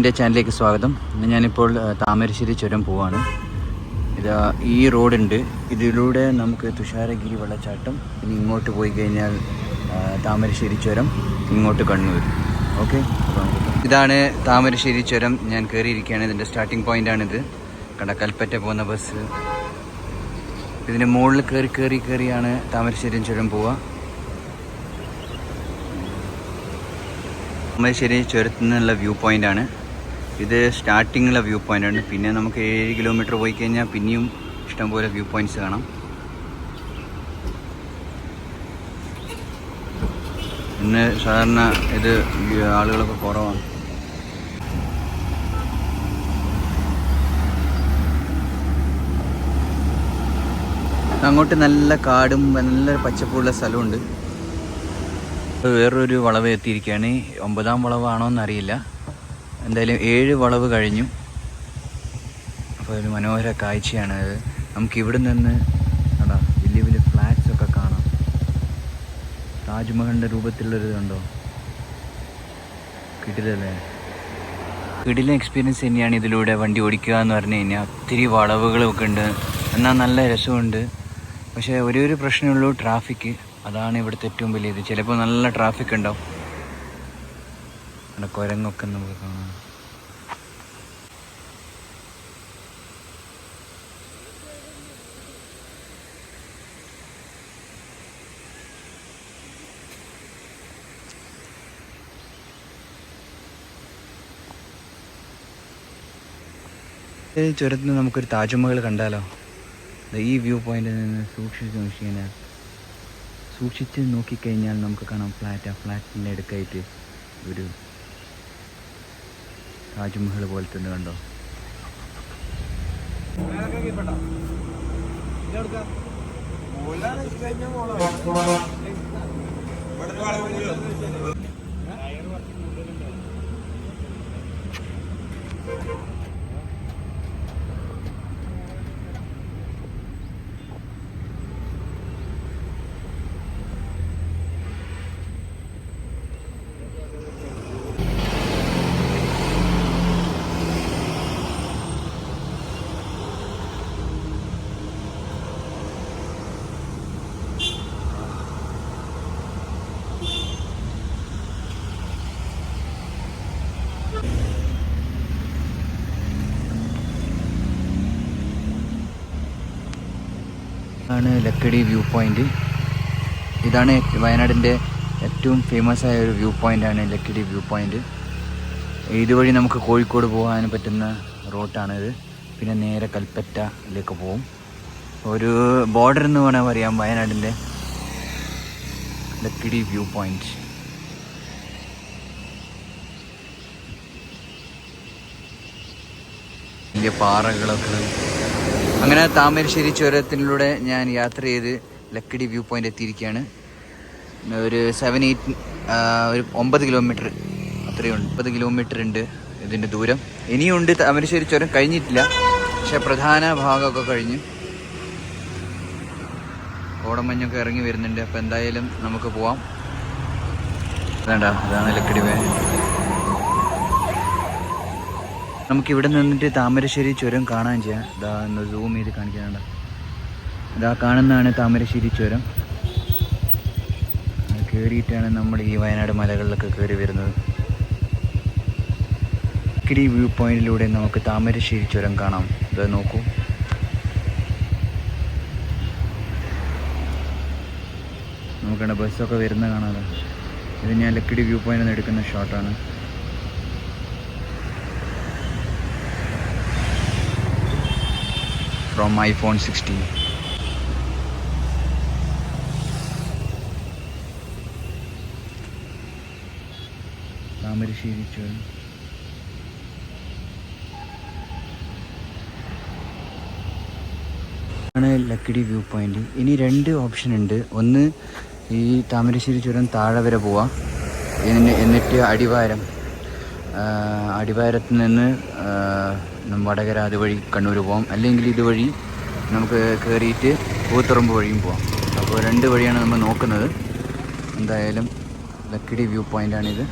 എൻ്റെ ചാനലിലേക്ക് സ്വാഗതം. ഞാനിപ്പോൾ താമരശ്ശേരി ചുരം പോവാണ്. ഇതാ ഈ റോഡുണ്ട്, ഇതിലൂടെ നമുക്ക് തുഷാരഗിരി വെള്ളച്ചാട്ടം, ഇനി ഇങ്ങോട്ട് പോയി കഴിഞ്ഞാൽ താമരശ്ശേരി ചുരം, ഇങ്ങോട്ട് കണ്ണൂർ. ഓക്കെ, ഇതാണ് താമരശ്ശേരി ചുരം. ഞാൻ കയറിയിരിക്കുകയാണ്. ഇതിൻ്റെ സ്റ്റാർട്ടിംഗ് പോയിൻ്റാണിത്. കണ്ട കൽപ്പറ്റ പോകുന്ന ബസ്. ഇതിൻ്റെ മുകളിൽ കയറിയാണ് താമരശ്ശേരി ചുരം പോവുക. താമരശ്ശേരി ചുരത്തിൽ നിന്നുള്ള വ്യൂ പോയിൻ്റാണ് ഇത്. സ്റ്റാർട്ടിങ്ങുള്ള വ്യൂ പോയിൻ്റാണ്. പിന്നെ നമുക്ക് 7 കിലോമീറ്റർ പോയി കഴിഞ്ഞാൽ പിന്നെയും ഇഷ്ടംപോലെ വ്യൂ പോയിൻറ്റ്സ് കാണാം. ഇന്ന് സാധാരണ ഇത് ആളുകളൊക്കെ കുറവാണ്. അങ്ങോട്ട് നല്ല കാടും നല്ല പച്ചപ്പുള്ള സ്ഥലമുണ്ട്. വേറൊരു വളവ് എത്തിയിരിക്കുകയാണ്. 9ാം വളവാണോ എന്നറിയില്ല. എന്തായാലും 7 വളവ് കഴിഞ്ഞു. അപ്പോൾ ഒരു മനോഹര കാഴ്ചയാണ് അത്. നമുക്കിവിടെ നിന്ന് വലിയ വലിയ ഫ്ലാറ്റ്സ് ഒക്കെ കാണാം. താജ്മഹലിൻ്റെ രൂപത്തിലുള്ളൊരു കണ്ടോ, കിടിലല്ലേ. കിടിലൻ എക്സ്പീരിയൻസ് തന്നെയാണ് ഇതിലൂടെ വണ്ടി ഓടിക്കുക എന്ന് പറഞ്ഞു കഴിഞ്ഞാൽ. ഒത്തിരി വളവുകളൊക്കെ ഉണ്ട്, എന്നാൽ നല്ല രസമുണ്ട്. പക്ഷേ ഒരു പ്രശ്നമുള്ളൂ, ട്രാഫിക്ക്. അതാണ് ഇവിടുത്തെ ഏറ്റവും വലിയത്. ചിലപ്പോൾ നല്ല ട്രാഫിക് ഉണ്ടാവും. അവിടെ കുരങ്ങൊക്കെ നമുക്ക് കാണാം. ഈ ചുരത്തിൽ നിന്ന് നമുക്കൊരു താജ്മഹൽ കണ്ടാലോ? ഈ വ്യൂ പോയിന്റിൽ നിന്ന് സൂക്ഷിച്ച് നോക്കിക്കഴിഞ്ഞാൽ നമുക്ക് കാണാം ഫ്ലാറ്റിൻ്റെ അടുക്കായിട്ട് ഒരു താജ്മഹൽ പോലത്തെ ഒന്ന് കണ്ടോ. ആണ് ലക്കിടി വ്യൂ പോയിൻ്റ്. ഇതാണ് വയനാടിൻ്റെ ഏറ്റവും ഫേമസ് ആയ ഒരു വ്യൂ പോയിൻ്റാണ് ലക്കിടി വ്യൂ പോയിൻ്റ്. ഇതുവഴി നമുക്ക് കോഴിക്കോട് പോകാൻ പറ്റുന്ന റൂട്ടാണിത്. പിന്നെ നേരെ കൽപ്പറ്റയിലേക്ക് പോകും. ഒരു ബോർഡർ എന്ന് വേണമെങ്കിൽ പറയാം വയനാടിൻ്റെ ലക്കിടി വ്യൂ പോയിൻ്റ്. വലിയ പാറകളൊക്കെ. അങ്ങനെ താമരശ്ശേരി ചുരത്തിലൂടെ ഞാൻ യാത്ര ചെയ്ത് ലക്കിടി വ്യൂ പോയിൻ്റ് എത്തിയിരിക്കുകയാണ്. ഒരു 9 കിലോമീറ്റർ അത്രയുണ്ട്. 30 കിലോമീറ്റർ ഉണ്ട് ഇതിൻ്റെ ദൂരം. ഇനിയുണ്ട്. താമരശ്ശേരി ചുരം കഴിഞ്ഞിട്ടില്ല, പക്ഷെ പ്രധാന ഭാഗമൊക്കെ കഴിഞ്ഞു. കോടമഞ്ഞൊക്കെ ഇറങ്ങി വരുന്നുണ്ട്. അപ്പോൾ എന്തായാലും നമുക്ക് പോവാം. അതാണ് ലക്കിടി വേ. നമുക്കിവിടെ നിന്നിട്ട് താമരശ്ശേരി ചുരം കാണാൻ ചെയ്യാം. ഇതാ ഒന്ന് സൂം ചെയ്ത് കാണിക്കാനുണ്ട. ഇതാ കാണുന്നതാണ് താമരശ്ശേരി ചുരം. അത് കയറിയിട്ടാണ് നമ്മൾ ഈ വയനാട് മലകളിലൊക്കെ കയറി വരുന്നത്. ലക്കിടി വ്യൂ പോയിന്റിലൂടെ നമുക്ക് താമരശ്ശേരി ചുരം കാണാം. ഇത് നോക്കൂ. നമുക്കാണ് ബസ്സൊക്കെ വരുന്ന കാണാമല്ലോ. ഇത് ഞാൻ ലക്കിടി വ്യൂ പോയിന്റിൽ നിന്ന് എടുക്കുന്ന ഷോട്ടാണ്. From iPhone 16. താമരശ്ശേരി ചുരം. ആണ് ലക്കിടി വ്യൂ പോയിന്റ്. ഇനി 2 ഓപ്ഷൻ ഉണ്ട്. ഒന്ന്, ഈ താമരശ്ശേരി ചുരം താഴെ വരെ പോവാം, എന്നിട്ട് അടിവാരത്ത് നിന്ന് വടകര അതുവഴി കണ്ണൂർ പോകാം. അല്ലെങ്കിൽ ഇതുവഴി നമുക്ക് കയറിയിട്ട് പൂത്തുറമ്പ് വഴിയും പോകാം. അപ്പോൾ 2 വഴിയാണ് നമ്മൾ നോക്കുന്നത്. എന്തായാലും ലക്കിടി വ്യൂ പോയിൻ്റാണിത്.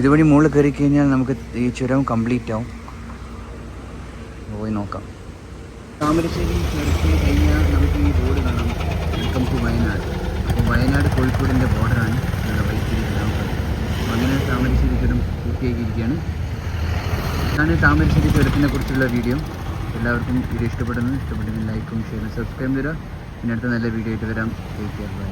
ഇതുവഴി മുകളിൽ കയറി കഴിഞ്ഞാൽ നമുക്ക് ഈ ചുരം കംപ്ലീറ്റ് ആവും. പോയി നോക്കാം. താമരശ്ശേരി ചുരത്തിൽ കഴിഞ്ഞാൽ നമുക്ക് ഈ റോഡ് കാണാം, വെൽക്കം ടു വയനാട്. അപ്പോൾ വയനാട് കോഴിക്കോടിൻ്റെ ബോർഡറാണ് നമ്മുടെ വൈത്തിരി ഗ്രാമപഞ്ചായത്ത്. അപ്പോൾ അങ്ങനെ താമരശ്ശേരി ചുരം പൂർത്തിയാക്കിയിരിക്കുകയാണ്. ഇതാണ് താമരശ്ശേരി ചുരത്തിനെ കുറിച്ചുള്ള വീഡിയോ. എല്ലാവർക്കും വീഡിയോ ഇഷ്ടപ്പെട്ടെങ്കിൽ ലൈക്കും ഷെയറും സബ്സ്ക്രൈബ് തരാം. പിന്നെ അടുത്ത നല്ല വീഡിയോ ആയിട്ട് വരാം. Take care, by.